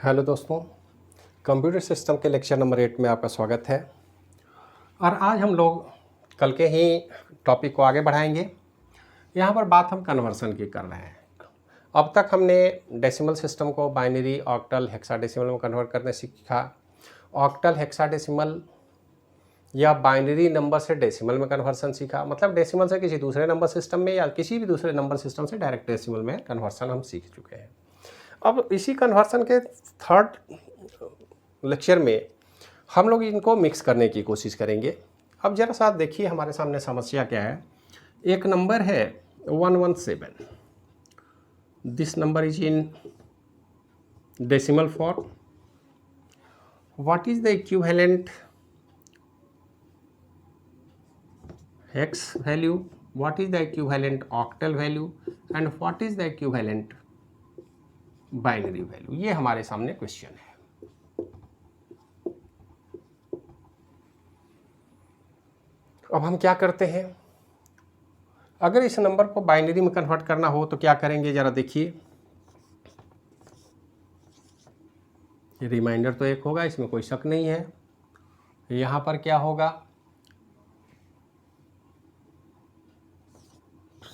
Hello दोस्तों, computer system के lecture number 8 में आपका स्वागत है। और आज हम लोग कल के ही टॉपिक को आगे बढ़ाएंगे। यहाँ पर बात हम कन्वर्सन की कर रहे हैं। अब तक हमने डेसिमल सिस्टम को बाइनरी, ऑक्टल, हेक्साडेसिमल में कन्वर्ट करने सीखा। ऑक्टल, हेक्साडेसिमल या बाइनरी नंबर से डेसिमल में कन्वर्सन सीखा, मतलब डेसिमल से किसी दूसरे नंबर सिस्टम में या किसी भी दूसरे नंबर सिस्टम से डायरेक्ट डेसिमल में कन्वर्सन हम सीख चुके हैं। अब इसी कन्वर्सन के थर्ड लेक्चर में हम लोग इनको मिक्स करने की कोशिश करेंगे। अब जरा साथ देखिए हमारे सामने समस्या क्या है। एक नंबर है 117। This number is in decimal form. What is the equivalent hex value, what is the equivalent octal value and what is the equivalent binary value? ये हमारे सामने क्वेश्चन है। अब हम क्या करते हैं, अगर इस नंबर को बाइनरी में कन्वर्ट करना हो तो क्या करेंगे, जरा देखिए। रिमाइंडर तो एक होगा, इसमें कोई शक नहीं है। यहाँ पर क्या होगा,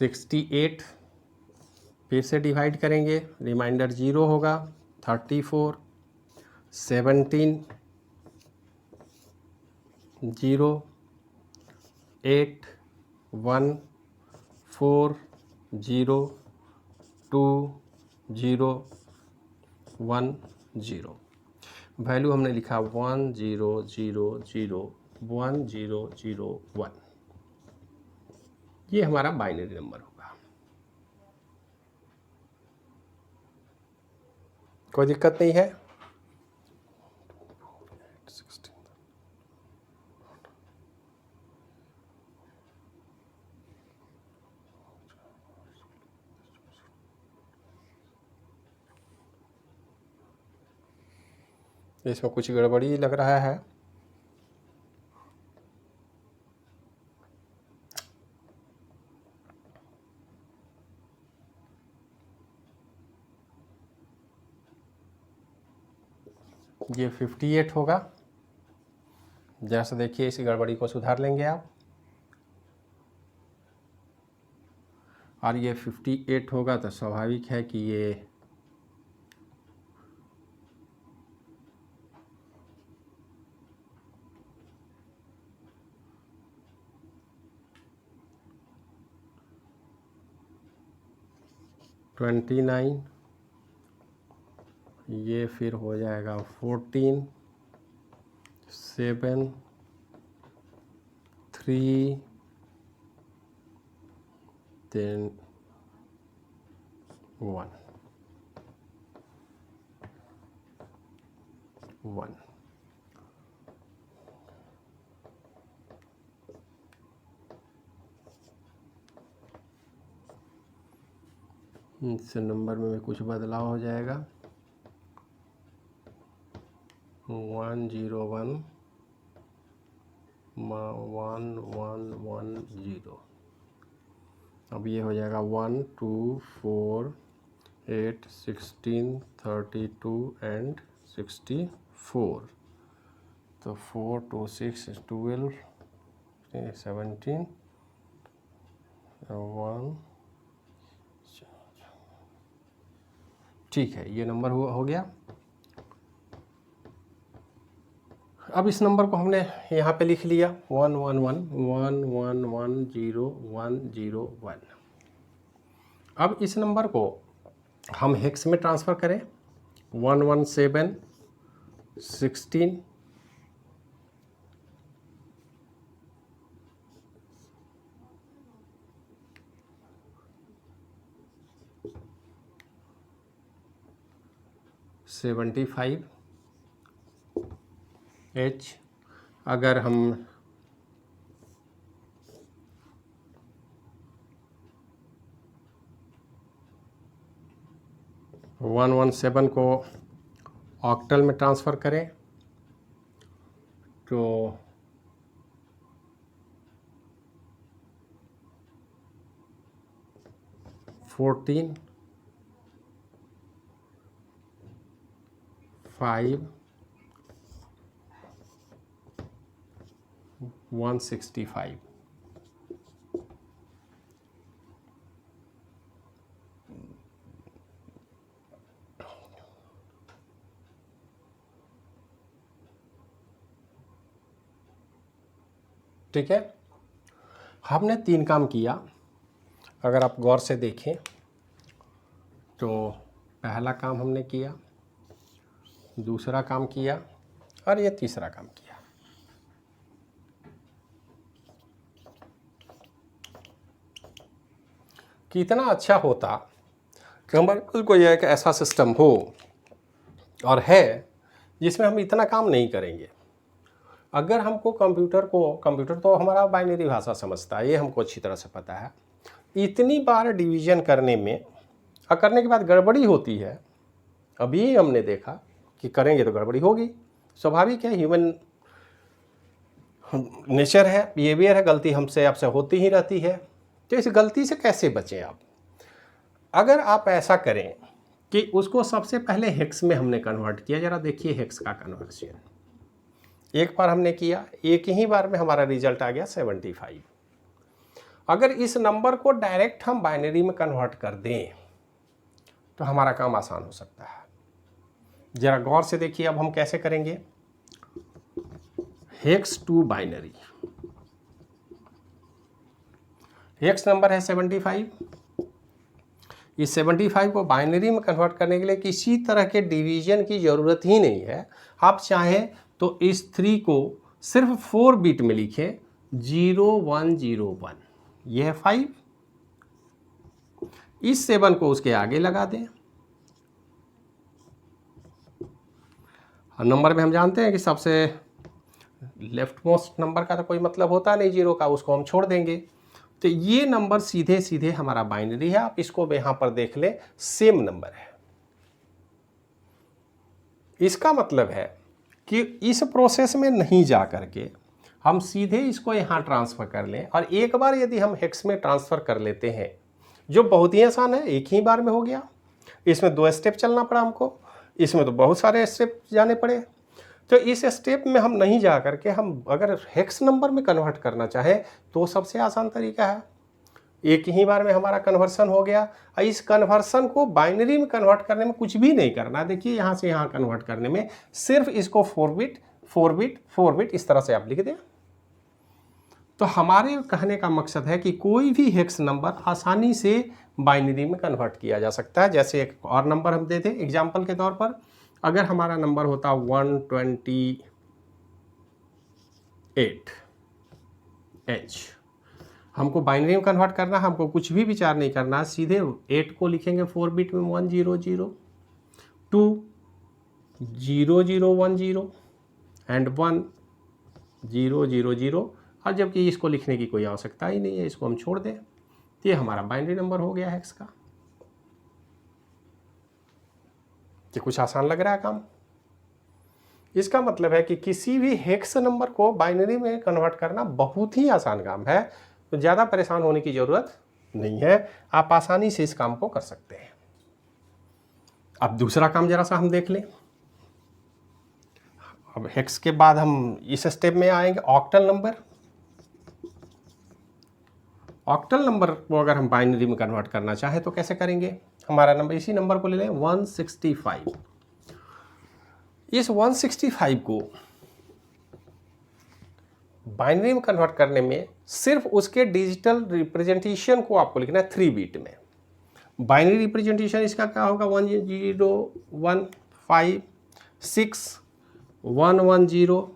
68 फिर से डिवाइड करेंगे, रिमाइंडर 0 होगा। 34, 17, 0, 8, 1, 4, 0, 2, 0, 1, 0। वैल्यू हमने लिखा 1 0 0 0 1 0 0 1। ये हमारा बाइनरी नंबर होगा। कोई दिक्कत नहीं है। इसमें कुछ गड़बड़ी लग रहा है। ये 58 होगा। जरा सा देखिए, इस गड़बड़ी को सुधार लेंगे आप। और ये 58 होगा तो स्वाभाविक है कि ये 29, ये फिर हो जाएगा 14, 7, 3, then 1, 1। इस नंबर में कुछ बदलाव हो जाएगा। 1 0 1 1 1 1 0। अब ये हो जाएगा 1 2 4 8 16 32 एंड 64। तो 4 2 6 12 17 1। ठीक है, ये नंबर हो गया। अब इस नंबर को हमने यहाँ पे लिख लिया 1 1 1 1 1 1 0 1 0 1। अब इस नंबर को हम हेक्स में ट्रांसफ़र करें। 117 16 75 H। अगर हम 117 को ऑक्टल में ट्रांसफ़र करें तो 14 165। ठीक है, हमने 3 काम किया। अगर आप गौर से देखें तो पहला काम हमने किया, दूसरा काम किया और ये तीसरा काम किया। कितना अच्छा होता कि हमारे पास कोई एक ऐसा सिस्टम हो और है जिसमें हम इतना काम नहीं करेंगे। अगर हमको कंप्यूटर तो हमारा बाइनरी भाषा समझता है, ये हमको अच्छी तरह से पता है। इतनी बार डिवीजन करने में और करने के बाद गड़बड़ी होती है, अभी हमने देखा कि करेंगे तो गड़बड़ी होगी, स्वाभाविक है, ह्यूमन नेचर है, बिहेवियर है, गलती हमसे आपसे होती ही रहती है। तो इस गलती से कैसे बचें आप? अगर आप ऐसा करें कि उसको सबसे पहले हेक्स में हमने कन्वर्ट किया, जरा देखिए हेक्स का कन्वर्जन। एक बार हमने किया, एक ही बार में हमारा रिजल्ट आ गया 75। अगर इस नंबर को डायरेक्ट हम बाइनरी में कन्वर्ट कर दें तो हमारा काम आसान हो सकता है। जरा गौर से देखिए, अब हम कैसे करेंगे। Hex to binary, hex number है 75। इस 75 को बाइनरी में कन्वर्ट करने के लिए किसी तरह के डिवीजन की ज़रूरत ही नहीं है। आप चाहें तो इस 3 को सिर्फ 4 बिट में लिखें, 0101, यह है 5। इस 7 को उसके आगे लगा दें। नंबर में हम जानते हैं कि सबसे लेफ्ट मोस्ट नंबर का तो कोई मतलब होता नहीं 0 का, उसको हम छोड़ देंगे। तो ये नंबर सीधे सीधे हमारा बाइनरी है। आप इसको यहाँ पर देख लें, सेम नंबर है। इसका मतलब है कि इस प्रोसेस में नहीं जा करके हम सीधे इसको यहाँ ट्रांसफ़र कर लें, और एक बार यदि हम हेक्स में ट्रांसफ़र कर लेते हैं, जो बहुत ही आसान है, एक ही बार में हो गया। इसमें 2 स्टेप चलना पड़ा हमको, इसमें तो बहुत सारे स्टेप जाने पड़े। तो इस स्टेप में हम नहीं जा करके हम अगर हेक्स नंबर में कन्वर्ट करना चाहें तो सबसे आसान तरीका है, एक ही बार में हमारा कन्वर्सन हो गया। इस कन्वर्सन को बाइनरी में कन्वर्ट करने में कुछ भी नहीं करना। देखिए यहाँ से यहाँ कन्वर्ट करने में सिर्फ इसको 4 बिट 4 बिट 4 बिट इस तरह से आप लिख दें। तो हमारे कहने का मकसद है कि कोई भी हेक्स नंबर आसानी से बाइनरी में कन्वर्ट किया जा सकता है। जैसे एक और नंबर हम देते हैं एग्जाम्पल के तौर पर, अगर हमारा नंबर होता 128H, हमको बाइनरी में कन्वर्ट करना, हमको कुछ भी विचार नहीं करना, सीधे 8 को लिखेंगे 4 बिट में 100, 2 0010 एंड 1 000, और जबकि इसको लिखने की कोई आवश्यकता ही नहीं है, इसको हम छोड़ दें। तो ये हमारा बाइनरी नंबर हो गया हेक्स का। ये कुछ आसान लग रहा है काम। इसका मतलब है कि किसी भी हेक्स नंबर को बाइनरी में कन्वर्ट करना बहुत ही आसान काम है, तो ज़्यादा परेशान होने की ज़रूरत नहीं है, आप आसानी से इस काम को कर सकते हैं। अब दूसरा काम जरा सा हम देख लें। अब हेक्स के बाद हम इस स्टेप में आएंगे ऑक्टल नंबर। ऑक्टल नंबर को अगर हम बाइनरी में कन्वर्ट करना चाहें तो कैसे करेंगे। हमारा नंबर, इसी नंबर को ले लें 165। इस 165 को बाइनरी में कन्वर्ट करने में सिर्फ उसके डिजिटल रिप्रेजेंटेशन को आपको लिखना है 3 बिट में। बाइनरी रिप्रेजेंटेशन इसका क्या होगा, 101561101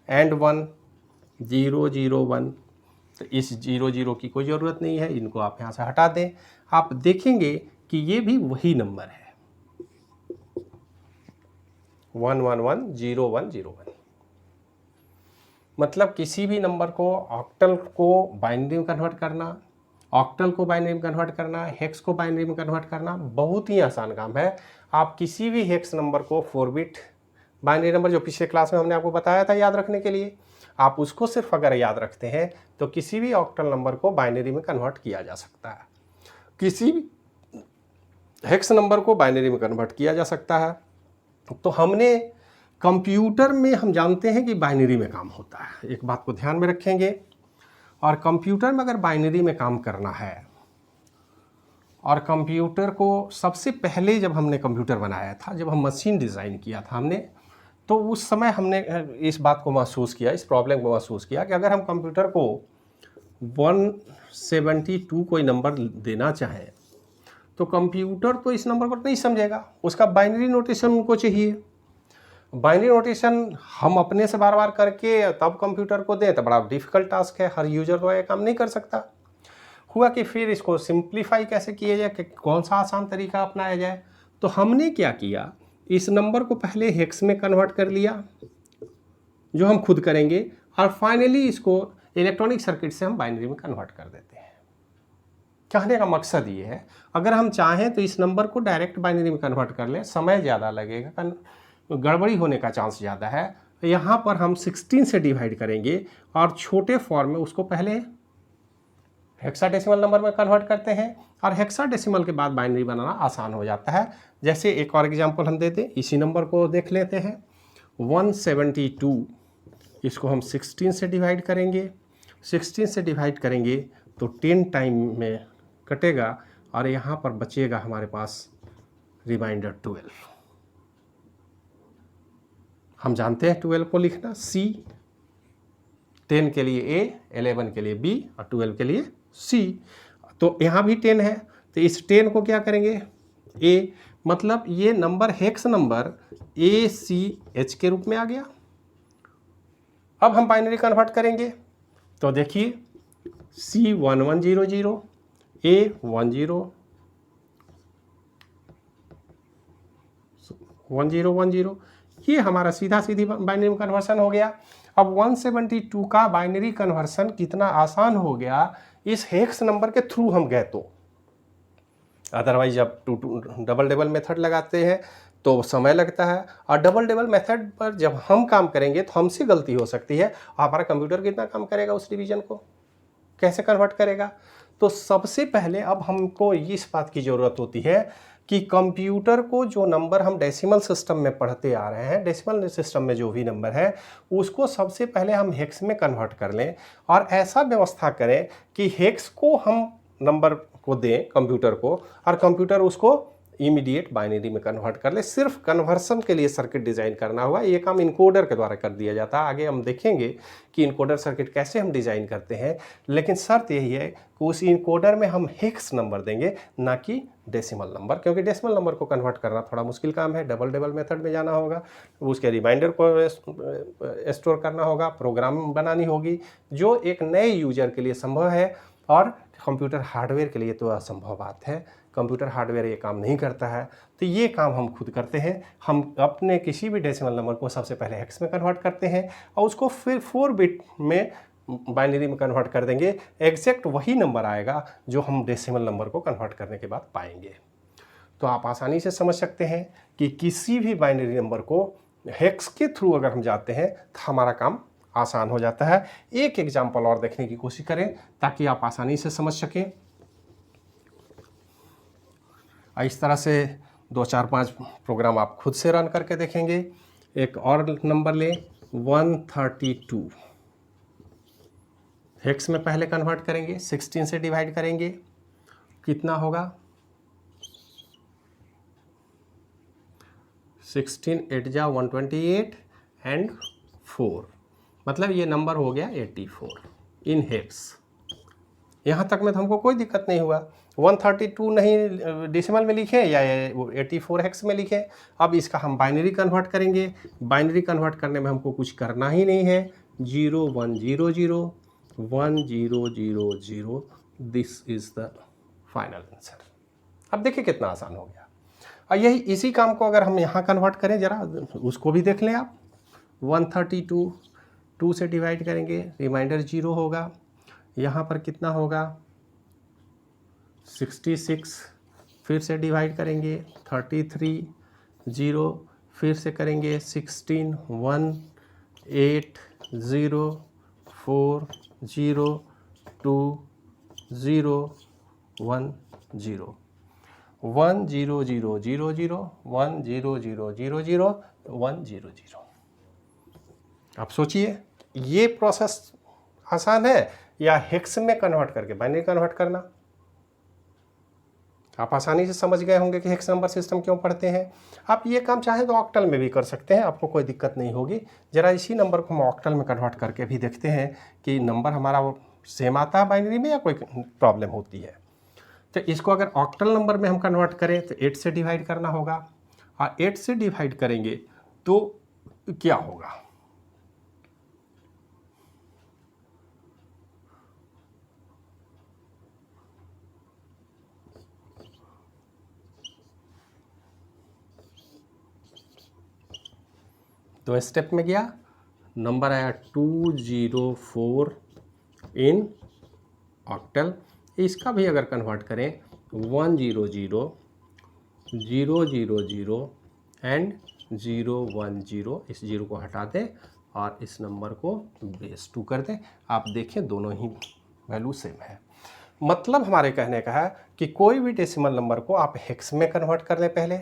एंड 1001। तो इस 00 की कोई ज़रूरत नहीं है, इनको आप यहाँ से हटा दें। आप देखेंगे कि ये भी वही नंबर है 1110101। मतलब किसी भी नंबर को ऑक्टल को बाइनरी में कन्वर्ट करना, ऑक्टल को बाइनरी में कन्वर्ट करना, हेक्स को बाइनरी में कन्वर्ट करना बहुत ही आसान काम है। आप किसी भी हेक्स नंबर को 4 बिट बाइनरी नंबर, जो पिछले क्लास में हमने आपको बताया था याद रखने के लिए, आप उसको सिर्फ अगर याद रखते हैं तो किसी भी ऑक्टल नंबर को बाइनरी में कन्वर्ट किया जा सकता है। किसी भी हेक्स नंबर को बाइनरी में कन्वर्ट किया जा सकता है। तो हमने कंप्यूटर में हम जानते हैं कि बाइनरी में काम होता है, एक बात को ध्यान में रखेंगे। और कंप्यूटर में अगर बाइनरी में काम करना है, और कंप्यूटर को सबसे पहले जब हमने कंप्यूटर बनाया था, जब हम मशीन डिज़ाइन किया था हमने, तो उस समय हमने इस बात को महसूस किया, इस प्रॉब्लम को महसूस किया कि अगर हम कंप्यूटर को 172 कोई नंबर देना चाहें तो कंप्यूटर तो इस नंबर को नहीं समझेगा, उसका बाइनरी नोटेशन उनको चाहिए। बाइनरी नोटेशन हम अपने से बार बार करके तब कंप्यूटर को दें तो बड़ा डिफ़िकल्ट टास्क है, हर यूजर तो ये काम नहीं कर सकता। हुआ कि फिर इसको सिंप्लीफाई कैसे किया जाए, कि कौन सा आसान तरीका अपनाया जाए। तो हमने क्या किया, इस नंबर को पहले हेक्स में कन्वर्ट कर लिया, जो हम खुद करेंगे, और फाइनली इसको इलेक्ट्रॉनिक सर्किट से हम बाइनरी में कन्वर्ट कर देते हैं। कहने का मकसद ये है, अगर हम चाहें तो इस नंबर को डायरेक्ट बाइनरी में कन्वर्ट कर लें, समय ज़्यादा लगेगा, गड़बड़ी होने का चांस ज़्यादा है। यहाँ पर हम 16 से डिवाइड करेंगे और छोटे फॉर्म में उसको पहले हेक्साडेसिमल नंबर में कन्वर्ट करते हैं, और हेक्साडेसिमल के बाद बाइनरी बनाना आसान हो जाता है। जैसे एक और एग्जांपल हम देते हैं, इसी नंबर को देख लेते हैं। 172, इसको हम 16 से डिवाइड करेंगे, 16 से डिवाइड करेंगे तो 10 टाइम में कटेगा, और यहाँ पर बचेगा हमारे पास रिमाइंडर 12। हम जानते हैं 12 को लिखना, C, 10 के लिए A, 11 के लिए B और 12 के लिए C। तो यहाँ भी 10 है, तो इस 10 को क्या करेंगे, A, मतलब ये नंबर हेक्स नंबर ACH के रूप में आ गया। अब हम बाइनरी कन्वर्ट करेंगे, तो देखिए C1100, A1010, ये हमारा सीधा सीधी बाइनरी में कन्वर्सन हो गया। अब 172 का बाइनरी कन्वर्सन कितना आसान हो गया इस हेक्स नंबर के थ्रू हम गए तो। अदरवाइज जब डबल डबल मेथड लगाते हैं तो समय लगता है, और डबल डबल मेथड पर जब हम काम करेंगे तो हमसे गलती हो सकती है। हमारा कंप्यूटर कितना काम करेगा, उस डिवीजन को कैसे कन्वर्ट करेगा। तो सबसे पहले अब हमको इस बात की ज़रूरत होती है कि कंप्यूटर को जो नंबर हम डेसिमल सिस्टम में पढ़ते आ रहे हैं, डेसिमल सिस्टम में जो भी नंबर है उसको सबसे पहले हम हेक्स में कन्वर्ट कर लें, और ऐसा व्यवस्था करें कि हेक्स को हम नंबर को दें कंप्यूटर को, और कंप्यूटर उसको इमीडिएट बाइनरी में कन्वर्ट कर ले। सिर्फ कन्वर्सन के लिए सर्किट डिज़ाइन करना होगा, ये काम इनकोडर के द्वारा कर दिया जाता है। आगे हम देखेंगे कि इनकोडर सर्किट कैसे हम डिज़ाइन करते हैं, लेकिन शर्त यही है कि उस इनकोडर में हम हेक्स नंबर देंगे, ना कि डेसिमल नंबर, क्योंकि डेसिमल नंबर को कन्वर्ट करना थोड़ा मुश्किल काम है। डबल डबल मेथड में जाना होगा, उसके रिमाइंडर को स्टोर करना होगा, प्रोग्राम बनानी होगी, जो एक नए यूजर के लिए संभव है, और कंप्यूटर हार्डवेयर के लिए तो असंभव बात है। कंप्यूटर हार्डवेयर ये काम नहीं करता है, तो ये काम हम खुद करते हैं। हम अपने किसी भी डेसिमल नंबर को सबसे पहले हेक्स में कन्वर्ट करते हैं, और उसको फिर 4 बिट में बाइनरी में कन्वर्ट कर देंगे। एग्जैक्ट वही नंबर आएगा जो हम डेसिमल नंबर को कन्वर्ट करने के बाद पाएंगे। तो आप आसानी से समझ सकते हैं कि किसी भी बाइनरी नंबर को हेक्स के थ्रू अगर हम जाते हैं तो हमारा काम आसान हो जाता है। एक एग्जाम्पल और देखने की कोशिश करें ताकि आप आसानी से समझ सकें। इस तरह से 2, 4, 5 प्रोग्राम आप खुद से रन करके देखेंगे। एक और नंबर लें, 132, हेक्स में पहले कन्वर्ट करेंगे, 16 से डिवाइड करेंगे, कितना होगा, 16 8 जा 128 एंड 4, मतलब ये नंबर हो गया 84 इन हेक्स। यहाँ तक में तो हमको कोई दिक्कत नहीं हुआ। 132 नहीं डेसिमल में लिखे या 84 हेक्स में लिखे। अब इसका हम बाइनरी कन्वर्ट करेंगे। बाइनरी कन्वर्ट करने में हमको कुछ करना ही नहीं है। 0 1 0 0 1 0 0 0, this is the final answer. अब देखिए कितना आसान हो गया। और यही इसी काम को अगर हम यहाँ कन्वर्ट करें, ज़रा उसको भी देख लें आप। 132 2 से डिवाइड करेंगे, रिमाइंडर 0 होगा। यहाँ पर कितना होगा, 66, फिर से डिवाइड करेंगे, 33 0, फिर से करेंगे 16 1 8 0 4 0 2 0 1 0। 1 0 0 0 0 1 0 0 0 0 1 0 0। आप सोचिए ये प्रोसेस आसान है या हेक्स में कन्वर्ट करके बाइनरी कन्वर्ट करना। आप आसानी से समझ गए होंगे कि हेक्स नंबर सिस्टम क्यों पढ़ते हैं। आप ये काम चाहें तो ऑक्टल में भी कर सकते हैं, आपको कोई दिक्कत नहीं होगी। जरा इसी नंबर को हम ऑक्टल में कन्वर्ट करके भी देखते हैं कि नंबर हमारा वो सेम आता है बाइनरी में या कोई प्रॉब्लम होती है। तो इसको अगर ऑक्टल नंबर में हम कन्वर्ट करें तो 8 से डिवाइड करना होगा, और 8 से डिवाइड करेंगे तो क्या होगा? तो स्टेप में गया, नंबर आया 204 इन ऑक्टल। इसका भी अगर कन्वर्ट करें 1 0 0 0 0 0 एंड 0 1 0, इस 0 को हटा दें और इस नंबर को बेस 2 कर दें। आप देखें दोनों ही वैल्यू सेम है। मतलब हमारे कहने का है कि कोई भी डेसिमल नंबर को आप हेक्स में कन्वर्ट कर लें, पहले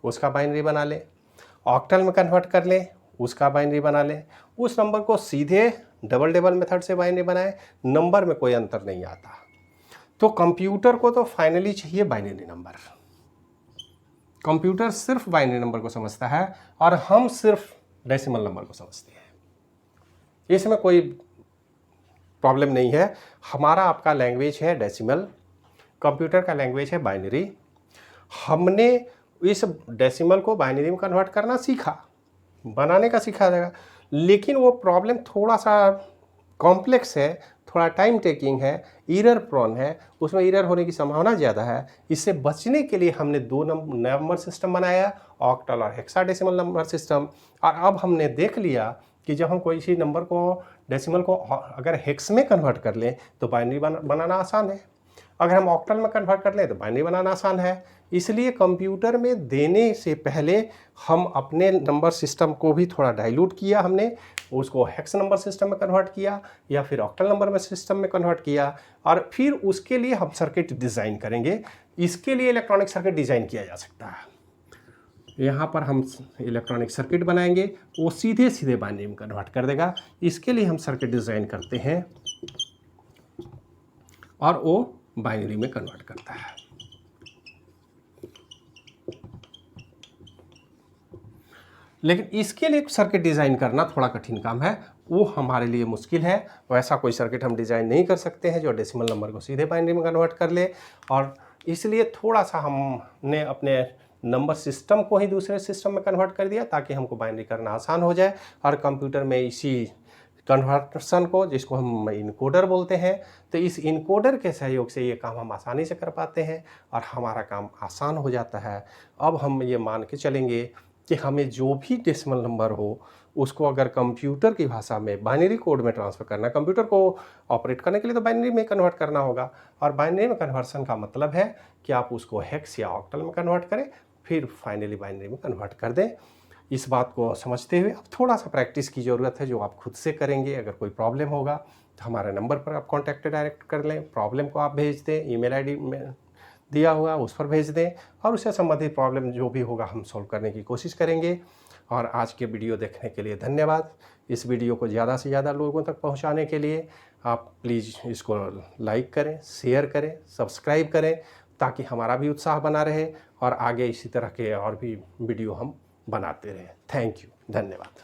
उसका बाइनरी बना लें, ऑक्टल में कन्वर्ट कर लें, उसका बाइनरी बना लें, उस नंबर को सीधे डबल टेबल मेथड से बाइनरी बनाएं, नंबर में कोई अंतर नहीं आता। तो कंप्यूटर को तो फाइनली चाहिए बाइनरी नंबर। कंप्यूटर सिर्फ बाइनरी नंबर को समझता है और हम सिर्फ डेसिमल नंबर को समझते हैं। इसमें कोई प्रॉब्लम नहीं है। हमारा आपका लैंग्वेज है डेसिमल, कंप्यूटर का लैंग्वेज है बाइनरी। हमने इस डेसिमल को बाइनरी में कन्वर्ट करना सीखा, बनाने का सीखा जाएगा, लेकिन वो प्रॉब्लम थोड़ा सा कॉम्प्लेक्स है, थोड़ा टाइम टेकिंग है, एरर प्रोन है, उसमें एरर होने की संभावना ज़्यादा है। इससे बचने के लिए हमने दो नंबर सिस्टम बनाया, ऑक्टल और हेक्साडेसिमल नंबर सिस्टम। और अब हमने देख लिया कि जब हम कोई सी नंबर को डेसिमल को अगर हेक्स में कन्वर्ट कर लें तो बाइनरी बनाना आसान है, अगर हम ऑक्टल में कन्वर्ट कर लें तो बाइनरी बनाना आसान है। इसलिए कंप्यूटर में देने से पहले हम अपने नंबर सिस्टम को भी थोड़ा डाइल्यूट किया, हमने उसको हेक्स नंबर सिस्टम में कन्वर्ट किया या फिर ऑक्टल नंबर में सिस्टम में कन्वर्ट किया, और फिर उसके लिए हम सर्किट डिज़ाइन करेंगे। इसके लिए इलेक्ट्रॉनिक सर्किट डिज़ाइन किया जा सकता है। यहाँ पर हम इलेक्ट्रॉनिक सर्किट बनाएंगे, वो सीधे सीधे बाइनरी में कन्वर्ट कर देगा। इसके लिए हम सर्किट डिज़ाइन करते हैं और वो बाइनरी में कन्वर्ट करता है। लेकिन इसके लिए सर्किट डिज़ाइन करना थोड़ा कठिन काम है, वो हमारे लिए मुश्किल है। वैसा कोई सर्किट हम डिज़ाइन नहीं कर सकते हैं जो डेसिमल नंबर को सीधे बाइनरी में कन्वर्ट कर ले, और इसलिए थोड़ा सा हमने अपने नंबर सिस्टम को ही दूसरे सिस्टम में कन्वर्ट कर दिया ताकि हमको बाइनरी करना आसान हो जाए। और कंप्यूटर में इसी कन्वर्सन को, जिसको हम इनकोडर बोलते हैं, तो इस इनकोडर के सहयोग से ये काम हम आसानी से कर पाते हैं और हमारा काम आसान हो जाता है। अब हम ये मान के चलेंगे कि हमें जो भी डेसिमल नंबर हो उसको अगर कंप्यूटर की भाषा में बाइनरी कोड में ट्रांसफ़र करना है, कंप्यूटर को ऑपरेट करने के लिए तो बाइनरी में कन्वर्ट करना होगा। और बाइनरी में कन्वर्सन का मतलब है कि आप उसको हेक्स या ऑक्टल में कन्वर्ट करें, फिर फाइनली बाइनरी में कन्वर्ट कर दें। इस बात को समझते हुए अब थोड़ा सा प्रैक्टिस की ज़रूरत है, जो आप खुद से करेंगे। अगर कोई प्रॉब्लम होगा तो हमारे नंबर पर आप कॉन्टैक्ट डायरेक्ट कर लें, प्रॉब्लम को आप भेज दें, ईमेल आईडी में दिया हुआ उस पर भेज दें, और उससे संबंधित प्रॉब्लम जो भी होगा हम सॉल्व करने की कोशिश करेंगे। और आज के वीडियो देखने के लिए धन्यवाद। इस वीडियो को ज़्यादा से ज़्यादा लोगों तक पहुंचाने के लिए आप प्लीज़ इसको लाइक करें, शेयर करें, सब्सक्राइब करें, ताकि हमारा भी उत्साह बना रहे और आगे इसी तरह के और भी वीडियो हम बनाते रहें। थैंक यू, धन्यवाद।